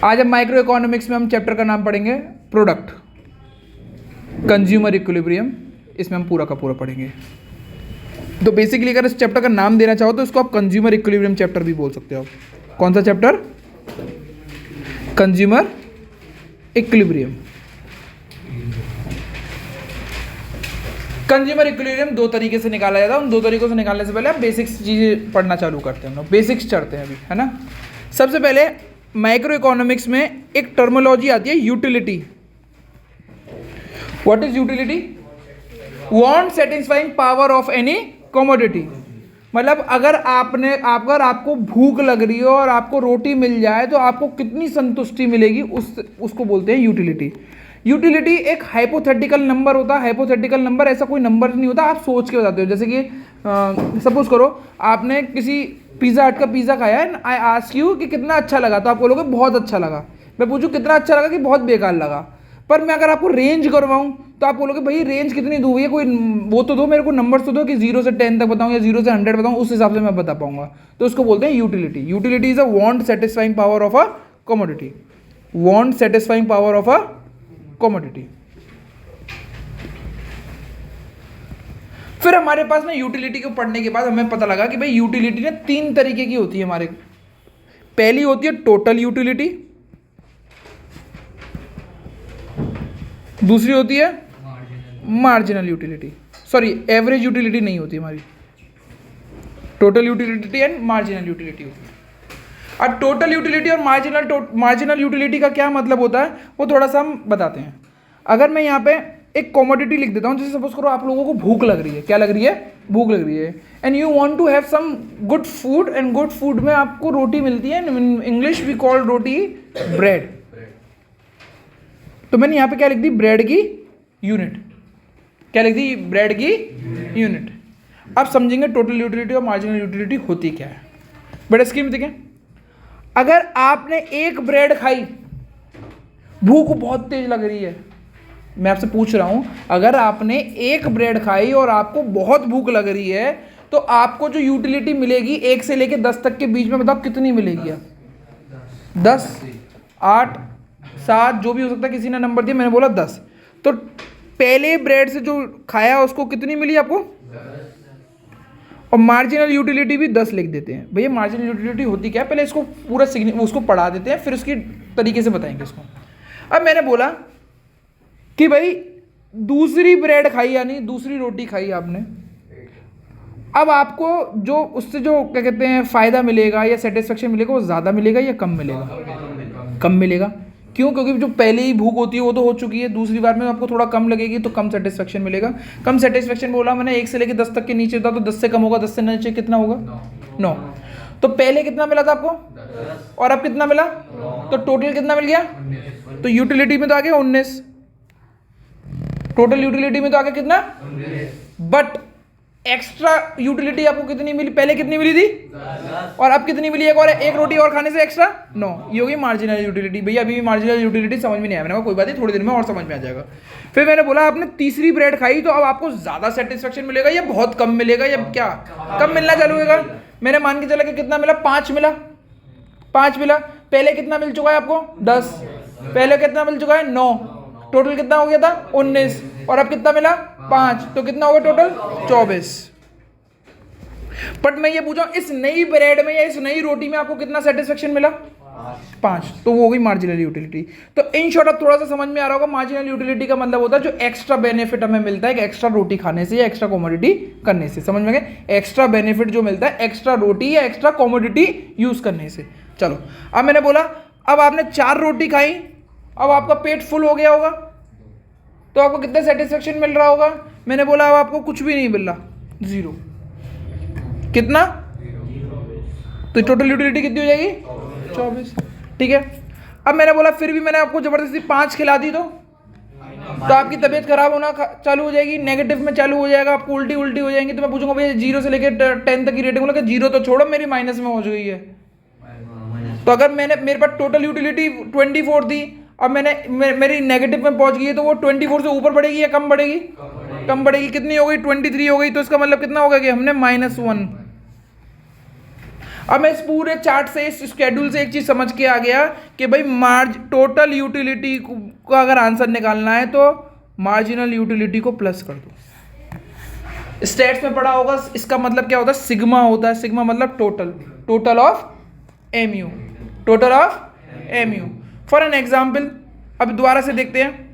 आज हम micro economics में हम चैप्टर का नाम पढ़ेंगे प्रोडक्ट कंज्यूमर इक्विलिब्रियम। इसमें हम पूरा का पूरा पढ़ेंगे। तो बेसिकली अगर इस चैप्टर का नाम देना चाहो तो इसको आप कंज्यूमर इक्विलिब्रियम चैप्टर भी बोल सकते हो। कौन सा chapter? Consumer equilibrium. Consumer equilibrium दो तरीके से निकाला जाता है। उन दो तरीकों से निकालने से पहले हम बेसिक्स चीज़ें पढ़ना चालू करते हैं। हम लोग बेसिक्स चढ़ते हैं अभी, है ना। सबसे पहले माइक्रो इकोनॉमिक्स में एक टर्मिनोलॉजी आती है utility. What is utility? Want satisfying power of any commodity. मतलब अगर आपको भूख लग रही हो और आपको रोटी मिल जाए तो आपको कितनी संतुष्टि मिलेगी, उसको बोलते हैं यूटिलिटी। यूटिलिटी एक हाइपोथेटिकल नंबर होता है। हाइपोथेटिकल नंबर ऐसा कोई नंबर नहीं होता, आप सोच के बताते हो। जैसे कि सपोज करो आपने किसी पिज़्ज़ा हट का पिज़्ज़ा खाया है, आई आस्क यू कि कितना अच्छा लगा, तो आप बोलोगे बहुत अच्छा लगा। मैं पूछूं कितना अच्छा लगा कि बहुत बेकार लगा। पर मैं अगर आपको रेंज करवाऊं तो आप बोलोगे भाई रेंज कितनी दूँ, भैया कोई वो तो दो, मेरे को नंबर्स तो दो कि 0 से 10 तक बताऊं या 0 से 100 बताऊं, उस हिसाब से मैं बता पाऊंगा। तो उसको बोलते हैं utility. Utility is a want satisfying power of a commodity. Want satisfying power of a commodity. फिर हमारे पास में यूटिलिटी को पढ़ने के बाद हमें पता लगा कि भाई यूटिलिटी ना 3 तरीके की होती है हमारे। पहली होती है टोटल यूटिलिटी, दूसरी होती है marginal utility. Sorry, average utility नहीं होती हमारी, total utility and marginal utility होती है। अब टोटल यूटिलिटी और मार्जिनल यूटिलिटी का क्या मतलब होता है वो थोड़ा सा हम बताते हैं। अगर मैं यहाँ पे एक कमोडिटी लिख देता हूँ, जैसे सपोज करो आप लोगों को भूख लग रही है। क्या लग रही है? भूख लग रही है। And you want to have some good food, and good food में आपको रोटी मिलती है। In English we call roti bread. तो मैंने यहाँ पे क्या लिख दी? ब्रेड की यूनिट। क्या लिख दी? ब्रेड की यूनिट। अब समझेंगे टोटल यूटिलिटी और मार्जिनल यूटिलिटी होती क्या है। बड़े स्कीम देखें, अगर आपने एक ब्रेड खाई, भूख बहुत तेज लग रही है, मैं आपसे पूछ रहा हूं, अगर आपने एक ब्रेड खाई और आपको बहुत भूख लग रही है तो आपको जो यूटिलिटी मिलेगी 1 से लेकर 10 तक के बीच में, बताओ कितनी मिलेगी? आप 10, 8, 7 जो भी हो सकता है, किसी ने नंबर दिया, मैंने बोला 10। तो पहले ब्रेड से जो खाया उसको कितनी मिली आपको? और मार्जिनल यूटिलिटी भी 10 लिख देते हैं। भैया मार्जिनल यूटिलिटी होती क्या है, पहले इसको पूरा उसको पढ़ा देते हैं, फिर उसकी तरीके से बताएंगे इसको। अब मैंने बोला कि भाई दूसरी ब्रेड खाई, यानी दूसरी रोटी खाई आपने। अब आपको जो उससे जो क्या कहते हैं फ़ायदा मिलेगा या सेटिस्फेक्शन मिलेगा, वो ज़्यादा मिलेगा या कम मिलेगा? कम मिलेगा। क्यों? क्योंकि जो पहले ही भूख होती है वो तो हो चुकी है, दूसरी बार में आपको थोड़ा कम लगेगी तो कम सेटिस्फेक्शन मिलेगा। कम सेटिस्फेक्शन बोला मैंने 1 से लेकर 10 तक के नीचे होता, तो 10 से कम होगा, 10 से नीचे कितना होगा? 9। तो पहले कितना मिला था आपको और अब कितना मिला? तो टोटल कितना मिल गया? तो यूटिलिटी में तो आ गया 19। टोटल यूटिलिटी में तो आ गया कितना? बट एक्स्ट्रा यूटिलिटी आपको कितनी मिली? पहले कितनी मिली थी और अब कितनी मिली? एक रोटी और खाने से एक्स्ट्रा 9। ये होगी मार्जिनल यूटिलिटी। भैया अभी भी मार्जिनल यूटिलिटी समझ में नहीं आया। मैंने कहा कोई बात नहीं, थोड़ी देर में और समझ में आ जाएगा। फिर मैंने बोला आपने तीसरी ब्रेड खाई तो अब आपको ज़्यादा सेटिस्फेक्शन मिलेगा या बहुत कम मिलेगा, या क्या कम मिलना चालू होगा? मैंने मान के चला कि कितना मिला? 5 मिला। 5 मिला। पहले कितना मिल चुका है आपको? 10। पहले कितना मिल चुका है? 9। टोटल कितना हो गया था? 19। और अब कितना मिला? 5। तो कितना होगा टोटल? 24। बट मैं ये पूछा इस नई ब्रेड में या इस नई रोटी में आपको कितना सेटिस्फेक्शन मिला? 5। तो वो हो गई मार्जिनल यूटिलिटी। तो इन शॉर्ट अब थोड़ा सा समझ में आ रहा होगा, मार्जिनल यूटिलिटी का मतलब होता है जो एक्स्ट्रा बेनिफिट हमें मिलता है एक्स्ट्रा रोटी खाने से या एक्स्ट्रा कमोडिटी करने से। समझ में गए? एक्स्ट्रा बेनिफिट जो मिलता है एक्स्ट्रा रोटी या एक्स्ट्रा कमोडिटी यूज करने से। चलो, अब मैंने बोला अब आपने 4 रोटी खाई, अब आपका पेट फुल हो गया होगा, तो आपको कितना सेटिस्फेक्शन मिल रहा होगा? मैंने बोला अब आपको कुछ भी नहीं मिल रहा, 0। कितना? तो टोटल यूटिलिटी कितनी हो जाएगी? 24। ठीक है। अब मैंने बोला फिर भी मैंने आपको जबरदस्ती 5 खिला दी तो आपकी तबीयत खराब होना चालू हो जाएगी, नेगेटिव में चालू हो जाएगा, आपको उल्टी हो जाएंगी। तो मैं पूछूंगा भैया 0 से लेकर 10 तक की रेटिंग, बोला 0 तो छोड़ो, मेरी माइनस में हो गई है। तो अगर मेरे पास टोटल यूटिलिटी 24 थी, अब मेरी नेगेटिव में पहुंच गई है, तो वो 24 से ऊपर बढ़ेगी या कम बढ़ेगी? कम बढ़ेगी। कितनी हो गई? 23 हो गई। तो इसका मतलब कितना होगा कि हमने -1। अब मैं इस पूरे चार्ट से, इस स्केड्यूल से एक चीज़ समझ के आ गया कि भाई टोटल यूटिलिटी का अगर आंसर निकालना है तो मार्जिनल यूटिलिटी को प्लस कर दो। स्टेट्स में पढ़ा होगा, इसका मतलब क्या होता है, सिग्मा होता है। सिग्मा मतलब total of MU, total of MU. For an example, अब दोबारा से देखते हैं,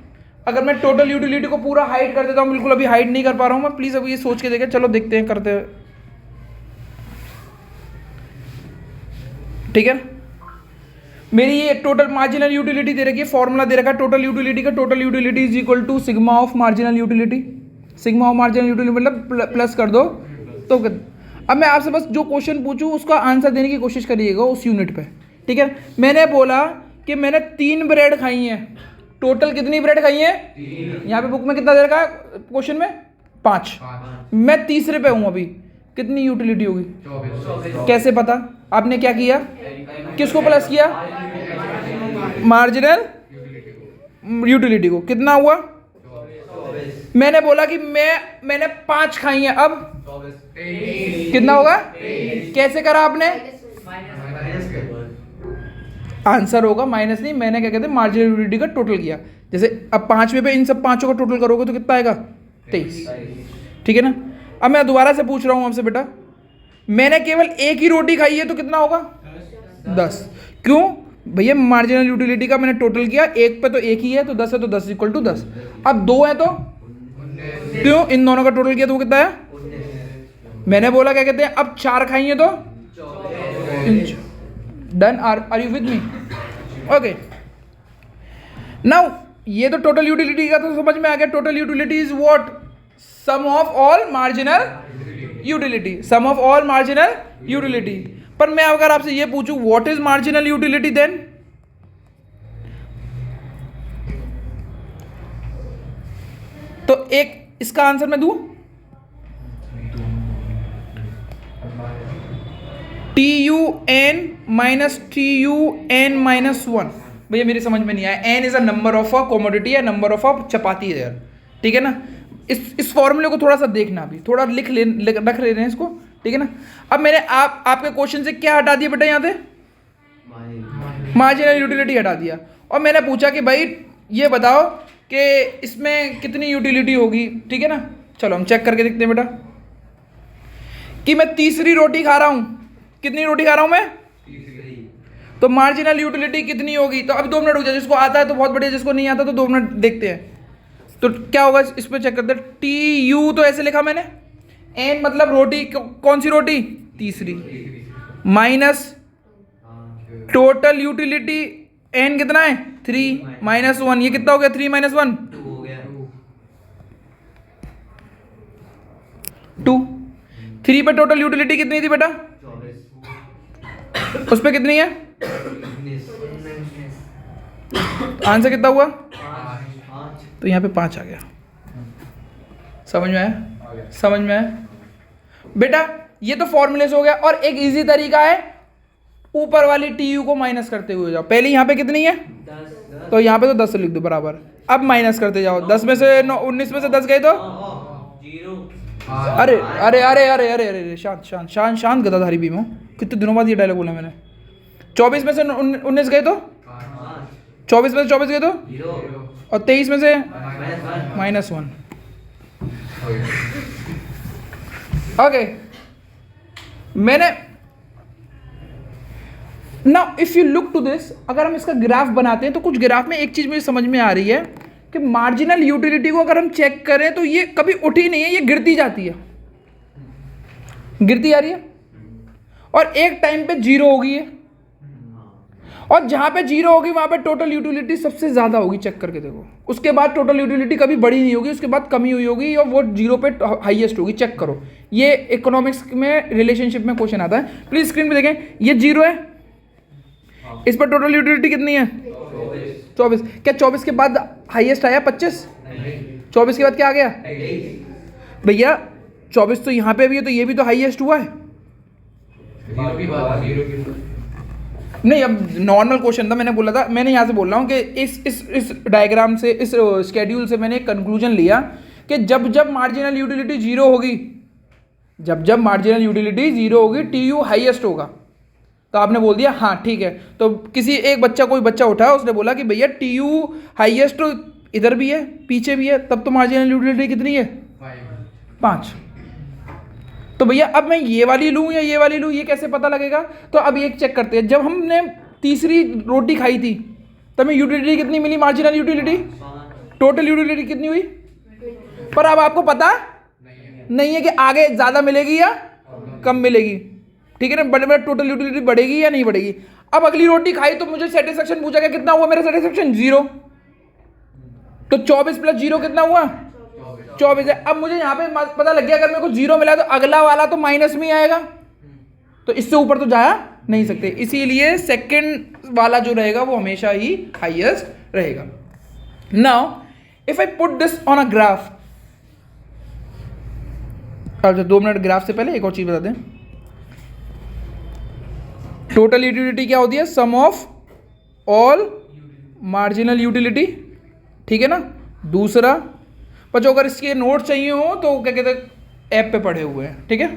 अगर मैं टोटल यूटिलिटी को पूरा हाइड कर देता हूँ, बिल्कुल अभी हाइड नहीं कर पा रहा हूँ मैं, प्लीज़ अभी ये सोच के देखें, चलो देखते हैं करते हैं, ठीक है। मेरी ये टोटल मार्जिनल यूटिलिटी दे रखी है, फॉर्मूला दे रखा है टोटल यूटिलिटी का, total utility is equal to sigma of marginal utility. Sigma of marginal utility मतलब प्लस कर दो तो अब मैं आपसे बस जो क्वेश्चन पूछूं उसका आंसर देने की कोशिश करिएगा उस यूनिट पे, ठीक है। मैंने बोला कि मैंने 3 ब्रेड खाई हैं, टोटल कितनी ब्रेड खाई है, यहाँ पे बुक में कितना दे रखा है क्वेश्चन में, 5। मैं तीसरे पे हूँ अभी, कितनी यूटिलिटी होगी, 24। कैसे पता, आपने क्या किया, किसको प्लस किया, मार्जिनल यूटिलिटी को। कितना हुआ, मैंने बोला कि मैंने 5 खाई हैं, अब कितना होगा, कैसे करा आपने, आंसर होगा माइनस नहीं, मैंने क्या कहते हैं मार्जिनल यूटिलिटी का टोटल किया। जैसे अब 5वें पे इन सब 5 का टोटल करोगे तो कितना आएगा, 23, ठीक है ना। अब मैं दोबारा से पूछ रहा हूँ आपसे बेटा, मैंने केवल एक ही रोटी खाई है तो कितना होगा, 10। क्यों भैया, मार्जिनल यूटिलिटी का मैंने टोटल किया, एक पे तो एक ही है तो 10 है, तो 10 इक्वल टू 10। अब 2 है तो क्यों, इन दोनों का टोटल किया तो वो कितना है, मैंने बोला क्या कहते हैं, अब 4 खाई है तो done. Are you with me, okay. Now ये तो टोटल यूटिलिटी का तो समझ में आ गया। Total utility is what, sum of all marginal utility, sum of all marginal utility. पर मैं अगर आपसे ये पूछूं what is marginal utility, then तो एक इसका आंसर मैं दूं, TUN माइनस TUN-1। भैया मेरी समझ में नहीं आया, n is a number of a commodity या नंबर ऑफ अ चपाती है, ठीक है ना। इस फॉर्मूले को थोड़ा सा देखना, अभी थोड़ा रख ले रहे हैं इसको, ठीक है ना। अब मैंने आपके क्वेश्चन से क्या हटा दिया बेटा, यहाँ पे मार्जिनल यूटिलिटी हटा दिया, और मैंने पूछा कि भाई ये बताओ कि इसमें कितनी यूटिलिटी होगी, ठीक है ना। चलो हम चेक करके देखते हैं बेटा, कि मैं तीसरी रोटी खा रहा हूँ, कितनी रोटी खा रहा हूँ मैं, तो मार्जिनल यूटिलिटी कितनी होगी। तो अब 2 मिनट रुक जाए, जिसको आता है तो बहुत बढ़िया, जिसको नहीं आता तो 2 मिनट देखते हैं। तो क्या होगा इस पर चेक करते हैं, TU तो ऐसे लिखा मैंने, N मतलब रोटी, कौन सी रोटी, तीसरी, माइनस टोटल यूटिलिटी N कितना है, 3 माइनस 1, ये कितना हो गया, 3 माइनस 1 2। 3 पे टोटल यूटिलिटी कितनी थी बेटा, उस पे कितनी है, आंसर कितना हुआ, तो यहाँ पे 5 आ गया। समझ में आया, समझ में आया बेटा। ये तो फॉर्मूले से हो गया, और एक इजी तरीका है, ऊपर वाली TU को माइनस करते हुए जाओ। पहले यहाँ पे कितनी है, 10, तो यहाँ पे तो 10 लिख दो बराबर, अब माइनस करते जाओ, 10 में से 19 में से 10 गए तो 0। अरे अरे अरे अरे अरे अरे शांत शांत शांत शांत गदाधारी भी हूँ, कितने दिनों बाद ये डायलॉग बोला मैंने। 24 में से 19 गए तो 24 में से 24 गए तो 0, और 23 में से -1। ओके, मैंने now if you look to this, अगर हम इसका ग्राफ बनाते हैं तो कुछ ग्राफ में एक चीज मुझे समझ में आ रही है कि मार्जिनल यूटिलिटी को अगर हम चेक करें तो ये कभी उठी नहीं है, ये गिरती जाती है, गिरती आ रही है, और एक टाइम पे 0 होगी है, और जहां पे 0 होगी वहां पे टोटल यूटिलिटी सबसे ज्यादा होगी, चेक करके देखो। उसके बाद टोटल यूटिलिटी कभी बड़ी नहीं होगी, उसके बाद कमी हुई होगी, और वो 0 पे हाईएस्ट होगी, चेक करो। ये इकोनॉमिक्स में रिलेशनशिप में क्वेश्चन आता है, प्लीज स्क्रीन पे देखें, ये 0 है, इस पर टोटल यूटिलिटी कितनी है, 24। क्या 24 के बाद हाईएस्ट आया 25, 24 के बाद क्या आ गया भैया, 24 तो यहाँ पे भी है, तो ये भी तो हाईएस्ट हुआ है। नहीं, अब नॉर्मल क्वेश्चन था, मैंने बोला था, मैंने यहाँ से बोल रहा हूँ कि इस डायग्राम से, इस स्केड्यूल से मैंने एक कंक्लूजन लिया कि जब जब मार्जिनल यूटिलिटी 0 होगी, जब जब मार्जिनल यूटिलिटी 0 होगी, TU हाईएस्ट होगा, तो आपने बोल दिया हाँ ठीक है। तो किसी एक बच्चा, कोई बच्चा उठा, उसने बोला कि भैया टी यू हाइएस्ट इधर भी है पीछे भी है, तब तो मार्जिनल यूटिलिटी कितनी है? 5। तो भैया अब मैं ये वाली लूँ या ये वाली लूँ, ये कैसे पता लगेगा? तो अब ये चेक करते हैं, जब हमने तीसरी रोटी खाई थी तब हमें यूटिलिटी कितनी मिली? Marginal utility. टोटल यूटिलिटी कितनी हुई? पर अब आपको पता नहीं है कि आगे ज़्यादा मिलेगी या कम मिलेगी, ठीक है ना? बड़े बड़े टोटल यूटिलिटी बढ़ेगी या नहीं बढ़ेगी। अब अगली रोटी खाई तो मुझे सेटिस्फेक्शन पूछा गया, कितना हुआ मेरा सेटिस्फेक्शन? 0। तो 24 + 0 कितना हुआ? 24 है। अब मुझे यहाँ पे पता लग गया अगर मेरे को 0 मिला तो अगला वाला तो माइनस में आएगा, तो इससे ऊपर तो जा नहीं सकते, इसीलिए सेकंड वाला जो रहेगा वो हमेशा ही हाईएस्ट रहेगा। Now if I put this on a graph, अब 2 मिनट ग्राफ से पहले एक और चीज बता दें। टोटल यूटिलिटी क्या होती है? सम ऑफ ऑल मार्जिनल यूटिलिटी, ठीक है ना? दूसरा, पर जो अगर इसके नोट चाहिए हो तो क्या कहते हैं, ऐप पे पढ़े हुए हैं, ठीक है?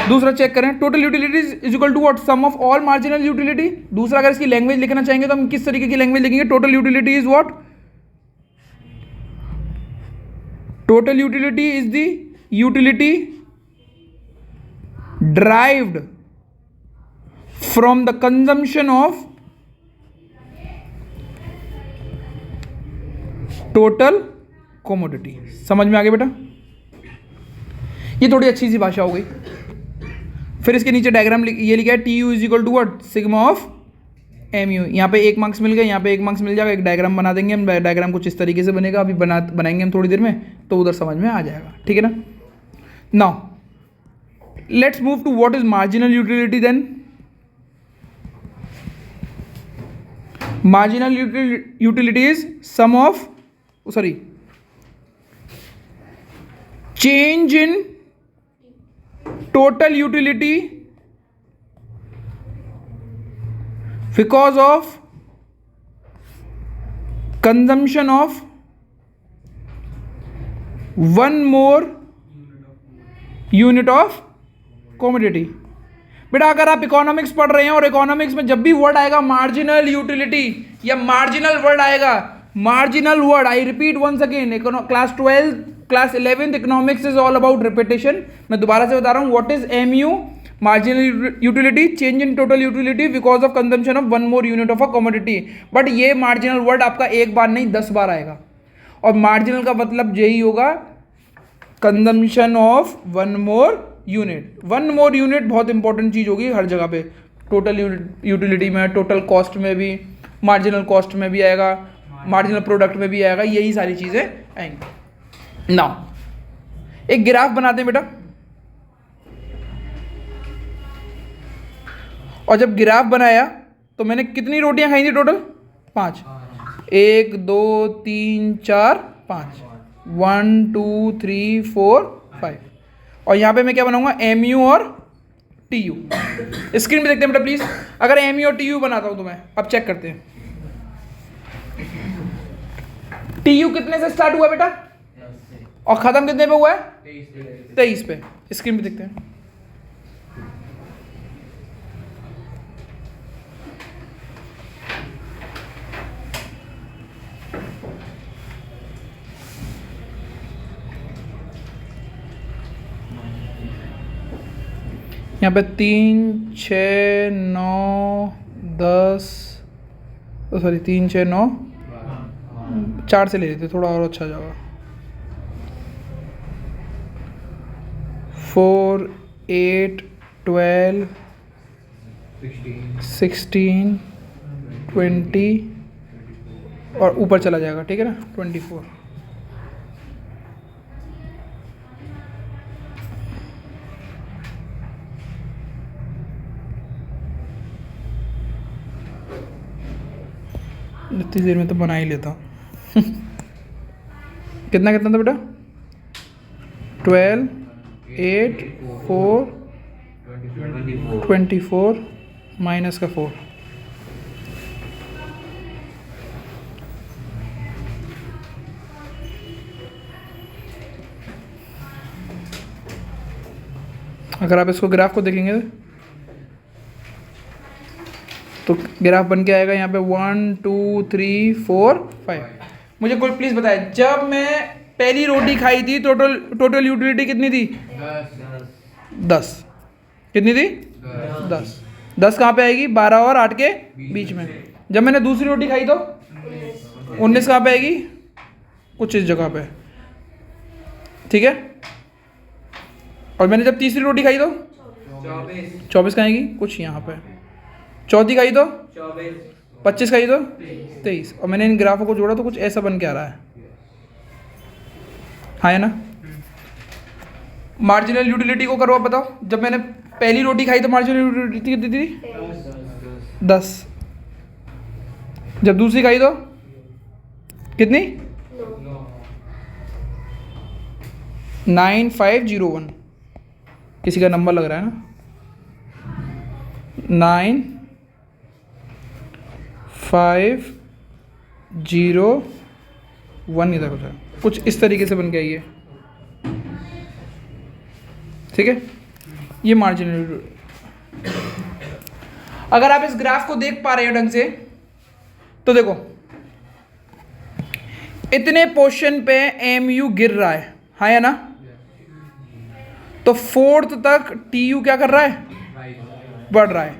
दूसरा चेक करें, total utility is equal to what? Sum of all marginal utility. दूसरा अगर इसकी लैंग्वेज लिखना चाहेंगे तो हम किस तरीके की लैंग्वेज लिखेंगे? Total utility is what? Total utility is the utility derived from the consumption of total commodity। समझ में आ गया बेटा? ये थोड़ी अच्छी सी भाषा हो गई। फिर इसके नीचे डायग्राम ये लिखा है T U is equal to what? Sigma of M U. यहाँ पे 1 मार्क्स मिल गया, यहाँ पे 1 मार्क्स मिल जाएगा। एक डायग्राम बना देंगे हम, डायग्राम कुछ इस तरीके से बनेगा, अभी बनाएंगे हम थोड़ी देर में, तो उधर समझ में आ जाएगा, ठीक है ना? Now let's move to what is marginal utility then. Marginal utility is sum of change in total utility because of consumption of one more unit of commodity. बेटा अगर आप इकोनॉमिक्स पढ़ रहे हैं और इकोनॉमिक्स में जब भी वर्ड आएगा मार्जिनल यूटिलिटी या मार्जिनल वर्ड आएगा, marginal word, I repeat once again, class 12 class 11 economics is all about repetition. मैं दोबारा से बता रहा हूँ, what is MU? Marginal utility, change in total utility because of consumption of one more unit of a commodity. But ये marginal word आपका एक बार नहीं 10 बार आएगा, और मार्जिनल का मतलब यही होगा consumption of one more unit. One more unit बहुत इंपॉर्टेंट चीज होगी हर जगह पे, टोटल यूटिलिटी में, टोटल कॉस्ट में भी, मार्जिनल कॉस्ट में भी आएगा, मार्जिनल प्रोडक्ट में भी आएगा, यही सारी चीजें आएंगी। नाउ एक ग्राफ बनाते हैं बेटा, और जब ग्राफ बनाया तो मैंने कितनी रोटियां खाई थी टोटल? 5। 1 2 3 4 5, 1 2 3 4 5। और यहाँ पे मैं क्या बनाऊंगा? एम यू और टी यू। स्क्रीन पे देखते हैं बेटा प्लीज। अगर एम यू और टी यू बनाता हूं तो मैं, अब चेक करते हैं टी यू कितने से स्टार्ट हुआ बेटा और खत्म कितने पे हुआ है? 23 पे। स्क्रीन पे देखते हैं। यहाँ पे 3 6 9 10, सॉरी 3 6 9, 4 से ले लेते थोड़ा और अच्छा जाएगा। 4 8 12 16 20 और ऊपर चला जाएगा, ठीक है ना? 24। इतनी देर में तो बना ही लेता हूँ। कितना कितना था बेटा? 12 8 4 24 माइनस का 4। अगर आप इसको ग्राफ को देखेंगे ग्राफ बन के आएगा यहाँ पे 1 2 3 4 5। मुझे कोई प्लीज़ बताए, जब मैं पहली रोटी खाई थी टोटल यूटिलिटी कितनी थी? 10। कितनी थी? 10। 10 कहाँ पे आएगी? 12 और 8 के बीच में। जब मैंने दूसरी रोटी खाई तो 19 कहाँ पे आएगी? कुछ इस जगह पे, ठीक है। और मैंने जब तीसरी रोटी खाई तो 24 कहाँ आएगी? कुछ यहाँ पे। चौथी खाई तो 25 खाई तो 23। और मैंने इन ग्राफों को जोड़ा तो कुछ ऐसा बन के आ रहा है, हाँ है ना। मार्जिनल यूटिलिटी को करो, आप बताओ। जब मैंने पहली रोटी खाई तो मार्जिनल यूटिलिटी कितनी थी? 10। जब दूसरी खाई तो कितनी? 9501। किसी का नंबर लग रहा है ना? 9501 इधर होता है, कुछ इस तरीके से बन के आई है, ठीक है। ये मार्जिनल। अगर आप इस ग्राफ को देख पा रहे हो ढंग से तो देखो, इतने पोर्शन पे एमयू गिर रहा है, हाँ या ना। तो फोर्थ तक टीयू क्या कर रहा है? बढ़ रहा है।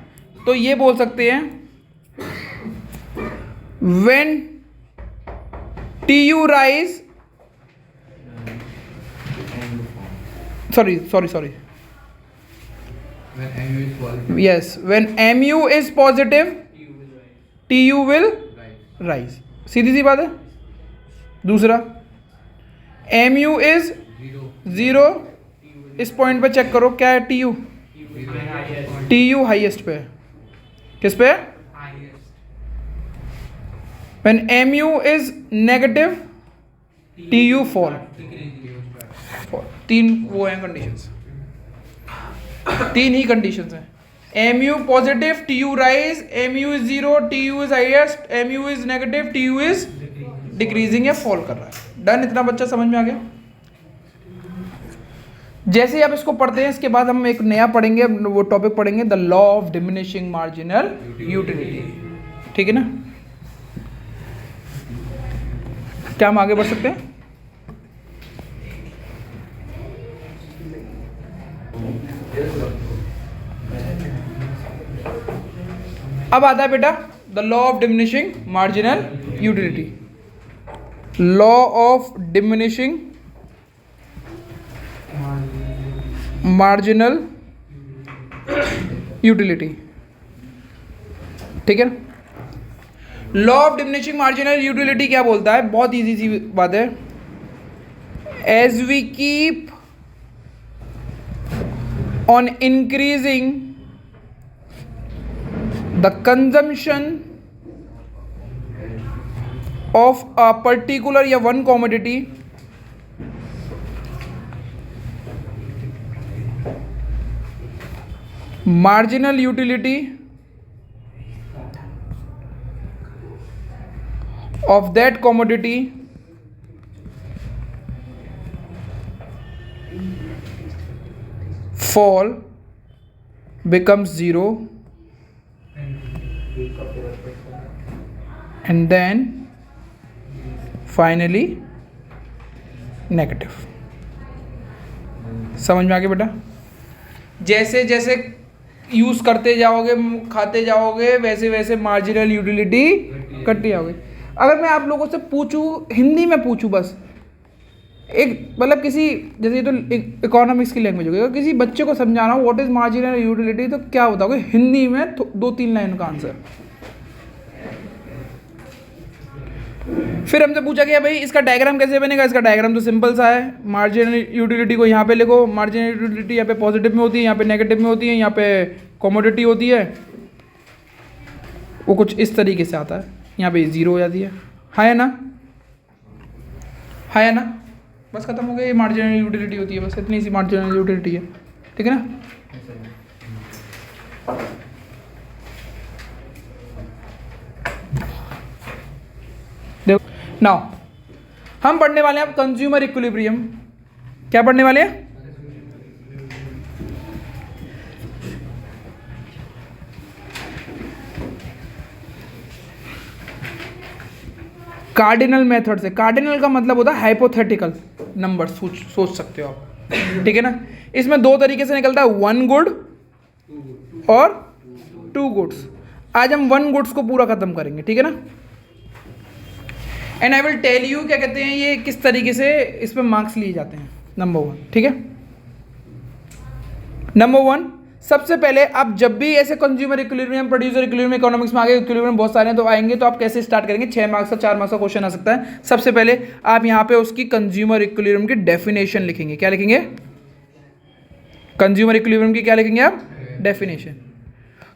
तो ये बोल सकते हैं when TU rise, sorry yes, when mu is positive tu will rise। सीधी सी बात है। दूसरा, mu is 0, इस पॉइंट पे चेक करो क्या है? tu हाईएस्ट पे है। किस पे? when mu is negative tu fall। तीन वो हैं कंडीशंस, तीन ही कंडीशंस हैं। mu positive tu rise, mu is 0 tu is highest, mu is negative tu is decreasing या फॉल कर रहा है। डन। इतना बच्चा समझ में आ गया। जैसे ही आप इसको पढ़ते हैं, इसके बाद हम एक नया पढ़ेंगे, वो टॉपिक पढ़ेंगे, the law of diminishing marginal utility, ठीक है ना। क्या हम आगे बढ़ सकते हैं? अब आता है बेटा the law of diminishing marginal utility. Law of diminishing marginal utility, ठीक है। Law of diminishing marginal utility क्या बोलता है? बहुत इजी सी बात है। As we keep on increasing the consumption of a particular या one commodity, marginal utility of that commodity fall becomes 0 and then finally negative. समझ में आ गया बेटा? जैसे जैसे यूज़ करते जाओगे, खाते जाओगे, वैसे वैसे मार्जिनल यूटिलिटी कटती जाओगे। अगर मैं आप लोगों से पूछूं, हिंदी में पूछूं बस, एक मतलब किसी, जैसे ये तो इकोनॉमिक्स की लैंग्वेज हो गई, अगर किसी बच्चे को समझाना हो व्हाट इज मार्जिनल यूटिलिटी तो क्या बताओगे हिंदी में? 2-3 लाइन का आंसर। फिर हमसे पूछा गया भाई इसका डायग्राम कैसे बनेगा? इसका डायग्राम तो सिंपल सा है। मार्जिनल यूटिलिटी को यहाँ पे लिखो। मार्जिनल यूटिलिटी यहाँ पे पॉजिटिव में होती है, यहाँ पे नेगेटिव में होती है, यहाँ पे कमोडिटी होती है। वो कुछ इस तरीके से आता है, यहाँ पे 0 हो जाती है। है ना? है ना? बस खत्म हो गया। ये मार्जिनल यूटिलिटी होती है, बस इतनी सी मार्जिनल यूटिलिटी है, ठीक है ना। देखो नाउ हम पढ़ने वाले हैं अब कंज्यूमर इक्विलिब्रियम। क्या पढ़ने वाले हैं? कार्डिनल मेथड से, कार्डिनल का मतलब होता है हाइपोथेटिकल नंबर, सोच सकते हो आप, ठीक है ना। इसमें दो तरीके से निकलता है, वन गुड और टू गुड्स। आज हम वन गुड्स को पूरा खत्म करेंगे, ठीक है ना। And I will tell you क्या कहते हैं ये किस तरीके से इस पर मार्क्स लिए जाते हैं। नंबर वन, ठीक है। नंबर वन, सबसे पहले आप जब भी ऐसे consumer equilibrium, producer equilibrium, economics में आगे इक्विलिब्रियम बहुत सारे हैं तो आएंगे, तो आप कैसे स्टार्ट करेंगे, 6 मार्क्स का 4 मार्क्स का क्वेश्चन आ सकता है। सबसे पहले आप यहां पे उसकी कंज्यूमर इक्विलिब्रियम की डेफिनेशन लिखेंगे। क्या लिखेंगे? कंज्यूमर इक्विलिब्रियम की क्या लिखेंगे आप? डेफिनेशन।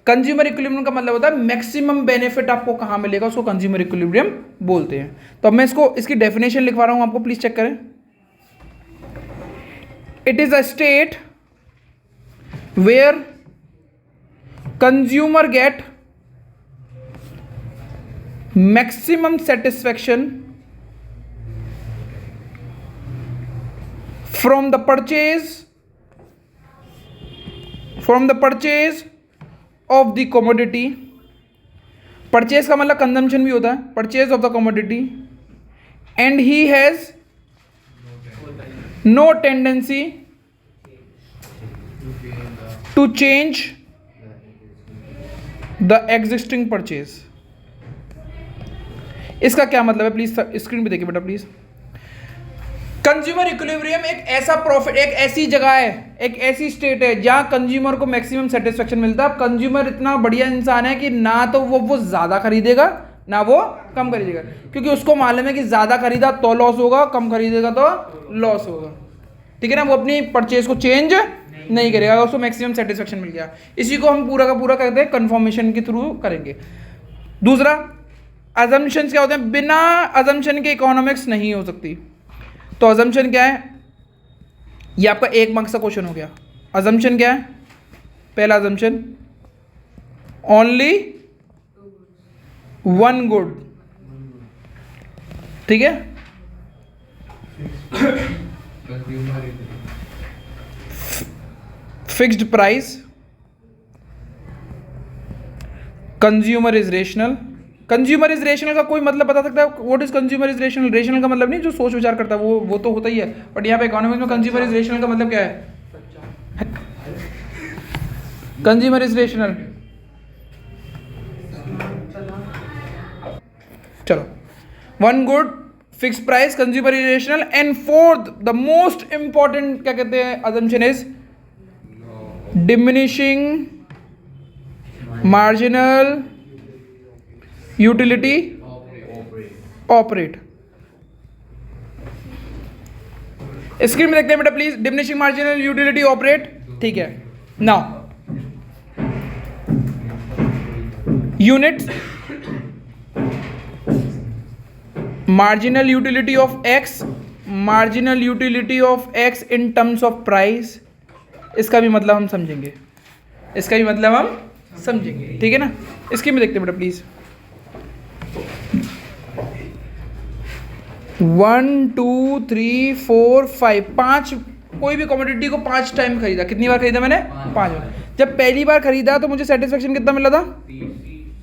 कंज्यूमर इक्विलिब्रियम का मतलब होता है मैक्सिमम बेनिफिट आपको कहां मिलेगा, उसको कंज्यूमर इक्विलिब्रियम बोलते हैं। तो अब मैं इसकी डेफिनेशन लिखवा रहा हूं आपको, प्लीज चेक करें। It is a state where consumer get maximum satisfaction from the purchase of the commodity. Purchase का मतलब कंजम्पशन भी होता है, purchase of the commodity, and he has no tendency to change the existing purchase. इसका क्या मतलब है, please screen पे देखिए बेटा प्लीज। कंज्यूमर इक्विलिब्रियम एक ऐसा प्रॉफिट, एक ऐसी जगह है, एक ऐसी स्टेट है जहां कंज्यूमर को मैक्सिमम सेटिस्फेक्शन मिलता है। कंज्यूमर इतना बढ़िया इंसान है कि ना तो वो ज्यादा खरीदेगा ना वो कम खरीदेगा, क्योंकि उसको मालूम है कि ज्यादा खरीदा तो लॉस होगा, कम खरीदेगा तो लॉस होगा, ठीक है ना। वो अपनी परचेज को चेंज नहीं करेगा, उसको मैक्सिमम सेटिस्फेक्शन मिल गया। इसी को हम पूरा का पूरा कहते हैं कन्फर्मेशन के थ्रू करेंगे। दूसरा, अजम्पशंस क्या होते हैं? बिना अजम्पशन के इकोनॉमिक्स नहीं हो सकती। तो अजम्पशन क्या है? ये आपका 1 मार्क्स का क्वेश्चन हो गया। अजम्पशन क्या है? पहला अजम्पशन, ओनली वन गुड, ठीक है। Fixed price, consumer is rational. Consumer is rational का कोई मतलब बता सकता है? What is consumer is rational? Rational का मतलब नहीं जो सोच विचार करता है, वो तो होता ही है, बट यहाँ पे इकोनॉमिक्स में कंज्यूमर इज रेशनल का मतलब क्या है? कंज्यूमर इज रेशनल, चलो, one good, fix price, consumer is rational, and fourth the most important क्या कहते हैं assumption is diminishing marginal utility operate. Screen में देखते हैं बेटा please, diminishing marginal utility operate, ठीक है। Now units, marginal utility of x, marginal utility of x in terms of price, इसका भी मतलब हम समझेंगे, इसका भी मतलब हम समझेंगे, ठीक है ना। इसके में देखते हैं बेटा प्लीज। 1 2 3 4 5, 5, कोई भी कमोडिटी को 5 टाइम खरीदा। कितनी बार खरीदा मैंने? 5 बार। जब पहली बार खरीदा तो मुझे सेटिस्फेक्शन कितना मिला था?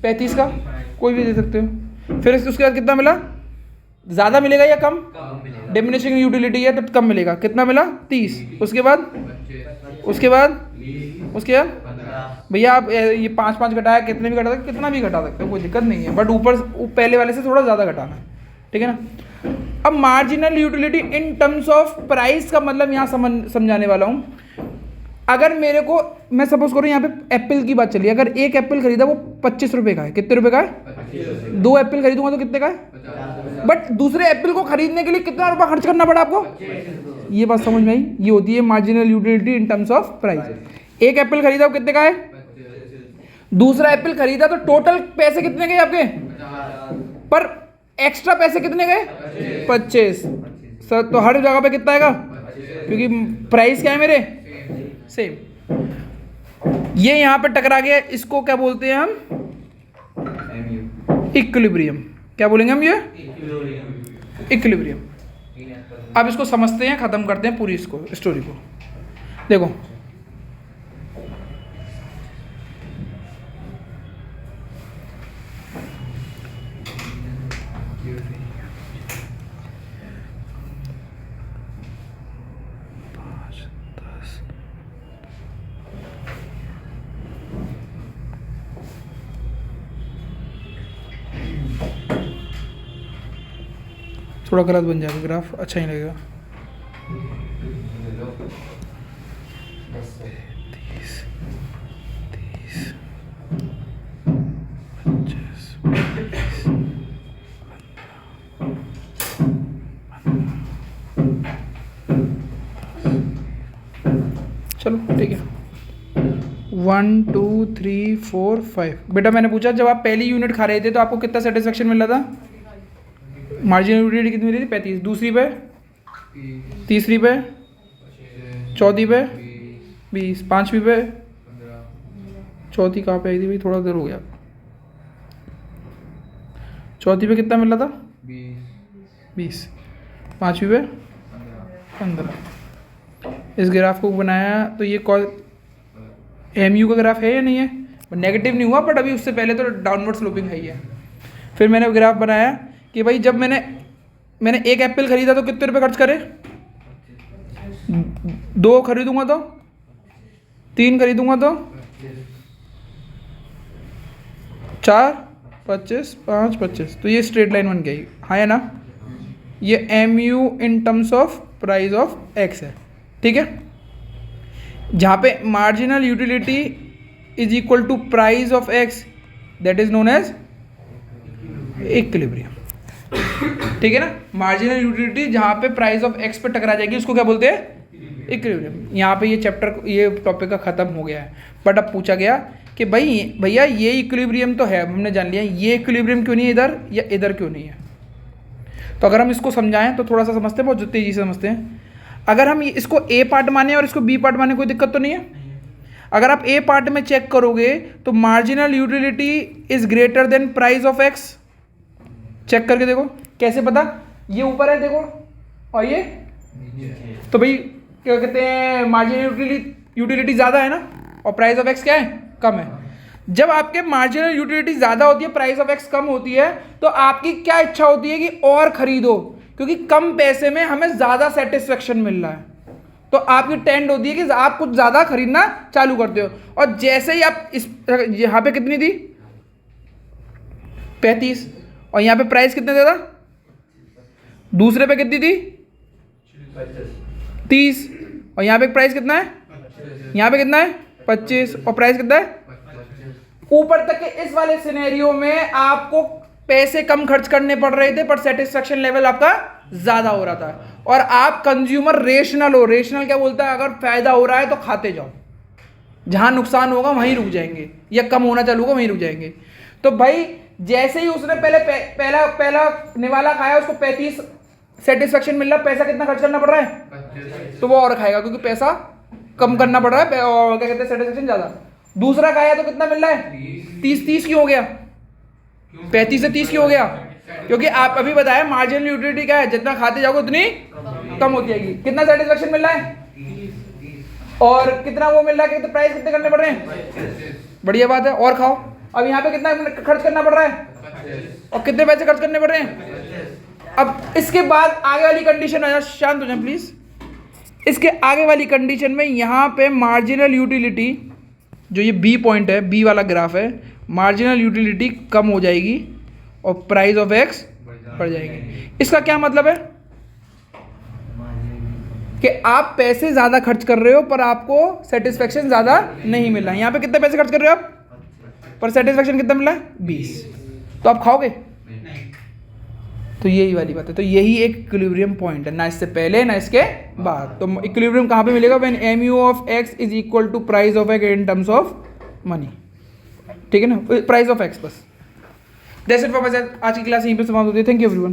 35 का, कोई भी दे सकते हो। फिर उसके बाद कितना मिला? ज़्यादा मिलेगा या कम? डिमिनिशिंग यूटिलिटी है तो कम मिलेगा। कितना मिला? 30। उसके बाद भैया आप ये 5 घटाया, कितने भी घटा सकते, कितना भी घटा सकते हो, कोई दिक्कत नहीं है, बट ऊपर पहले वाले से थोड़ा ज़्यादा घटाना है, ठीक है ना। अब marginal utility in terms of price का मतलब यहाँ समझाने वाला हूँ। अगर मेरे को, मैं सपोज करूँ यहाँ पे एप्पल की बात चली, अगर एक एप्पल खरीदा वो 25 रुपये का है, कितने रुपये का है? 2 एप्पल खरीदूंगा तो कितने का है? बट दूसरे एप्पल को खरीदने के लिए कितना रुपया खर्च करना पड़ा आपको? ये बात समझ में आई? ये होती है marginal utility in terms of price. एक एप्पल खरीदा वो कितने का है? दूसरा एप्पल खरीदा तो टोटल पैसे कितने गए आपके? पर एक्स्ट्रा पैसे कितने गए? 25। सर तो हर जगह पे कितना आएगा? क्योंकि प्राइस क्या है मेरे? सेम। ये यहां पे टकरा गया, इसको क्या बोलते हैं हम? इक्विलिब्रियम। क्या बोलेंगे हम? ये इक्विलिब्रियम। अब इसको समझते हैं, खत्म करते हैं पूरी इसको स्टोरी को। देखो थोड़ा गलत बन जाएगा ग्राफ, अच्छा नहीं लगेगा। 30 30 25 चलो ठीक है। 1 2 3 4 5। बेटा मैंने पूछा जब आप पहली यूनिट खा रहे थे तो आपको कितना सेटिस्फेक्शन मिल रहा था? मार्जिनल यूटिलिटी कितनी मिली थी? 35। दूसरी पे, तीसरी पे, चौथी पे 20, पाँचवीं पे, चौथी कहाँ पे आई थी भाई? थोड़ा देर हो गया। चौथी पे कितना मिल रहा था? 20। पाँचवीं पे 15। इस ग्राफ को बनाया तो ये MU का ग्राफ है या नहीं है? नेगेटिव नहीं हुआ बट अभी उससे पहले तो डाउनवर्ड स्लोपिंग है ही है। फिर मैंने ग्राफ बनाया कि भाई जब मैंने एक एप्पल खरीदा तो कितने रुपए खर्च करे? 2 खरीदूंगा तो, 3 खरीदूंगा तो 4, 25, 5, 25। तो ये स्ट्रेट लाइन बन गई, हाँ है ना? ये MU in terms of price of X है, ठीक है। जहाँ पे marginal utility is equal to price of X, that is known as equilibrium, ठीक है ना। मार्जिनल यूटिलिटी जहाँ पे प्राइस ऑफ X पे टकरा जाएगी उसको क्या बोलते हैं? इक्विलिब्रियम। यहाँ पे ये टॉपिक का ख़त्म हो गया है। बट अब पूछा गया कि भैया ये इक्विलिब्रियम तो है, हमने जान लिया, ये इक्विलिब्रियम क्यों नहीं है इधर या इधर क्यों नहीं है? तो अगर हम इसको समझाएं तो थोड़ा सा समझते हैं, बहुत तेज़ी से समझते हैं। अगर हम इसको A पार्ट माने और इसको B पार्ट माने कोई दिक्कत तो नहीं है। अगर आप A पार्ट में चेक करोगे तो marginal utility is greater than price of X। Check करके देखो, कैसे पता? ये ऊपर है देखो और ये, तो भाई क्या कहते हैं, मार्जिनल यूटिलिटी ज़्यादा है ना और प्राइस ऑफ X क्या है? कम है। जब आपके मार्जिनल यूटिलिटी ज़्यादा होती है, प्राइस ऑफ X कम होती है, तो आपकी क्या इच्छा होती है कि और खरीदो, क्योंकि कम पैसे में हमें ज़्यादा सेटिस्फेक्शन मिल रहा है। तो आपकी टेंड होती है कि आप कुछ ज़्यादा खरीदना चालू करते हो। और जैसे ही आप इस यहाँ पे कितनी थी? 35। और यहाँ पे प्राइस कितने देता? दूसरे पे कितनी थी? 30। और यहाँ पे प्राइस कितना है? यहाँ पे कितना है? 25। और प्राइस कितना है? ऊपर तक के इस वाले सिनेरियो में आपको पैसे कम खर्च करने पड़ रहे थे पर सेटिस्फेक्शन लेवल आपका ज्यादा हो रहा था। और आप कंज्यूमर रेशनल हो। रेशनल क्या बोलता है? अगर फायदा हो रहा है तो खाते जाओ, जहां नुकसान होगा वहीं रुक जाएंगे, या कम होना चालू होगा वहीं रुक जाएंगे। तो भाई जैसे ही उसने पहला निवाला खाया, उसको 35 सेटिस्फेक्शन मिल रहा, पैसा कितना खर्च करना पड़ रहा है? तो वो और खाएगा क्योंकि पैसा कम करना पड़ रहा है, और क्या कहते हैं, सेटिस्फेक्शन ज्यादा। दूसरा खाया तो कितना मिल रहा है? 30 क्यों हो गया? 35 से 30 क्यों हो गया? क्योंकि आप अभी बताया मार्जिनल यूटिलिटी क्या है, जितना खाते जाओगे उतनी कम होती जाएगी। कितना सेटिस्फेक्शन मिल रहा है और कितना वो मिल रहा है, प्राइस कितने करने पड़ रहे हैं? बढ़िया बात है, और खाओ। अब यहाँ पे कितना खर्च करना पड़ रहा है और कितने पैसे खर्च करने पड़ रहे हैं? अब इसके बाद आगे वाली कंडीशन आ जाए, शांत हो जाए प्लीज। इसके आगे वाली कंडीशन में यहाँ पे मार्जिनल यूटिलिटी, जो ये बी पॉइंट है, बी वाला ग्राफ है, मार्जिनल यूटिलिटी कम हो जाएगी और प्राइस ऑफ एक्स बढ़ जाएगी। इसका क्या मतलब है कि आप पैसे ज़्यादा खर्च कर रहे हो पर आपको सेटिस्फेक्शन ज़्यादा नहीं मिल रहा है। यहाँ पे कितने पैसे खर्च कर रहे हो आप पर सेटिस्फेक्शन कितना मिल रहा है? 20। तो आप खाओगे? तो यही वाली बात है। तो यही एक इक्विलिब्रियम पॉइंट है, ना इससे पहले ना इसके बाद। तो इक्विलिब्रियम कहाँ पे मिलेगा? When MU of x is equal to price of x in terms of money. ठीक है ना, प्राइस ऑफ x। बस that's it for myself. आज की क्लास यहीं पे समाप्त होती है। Thank you everyone.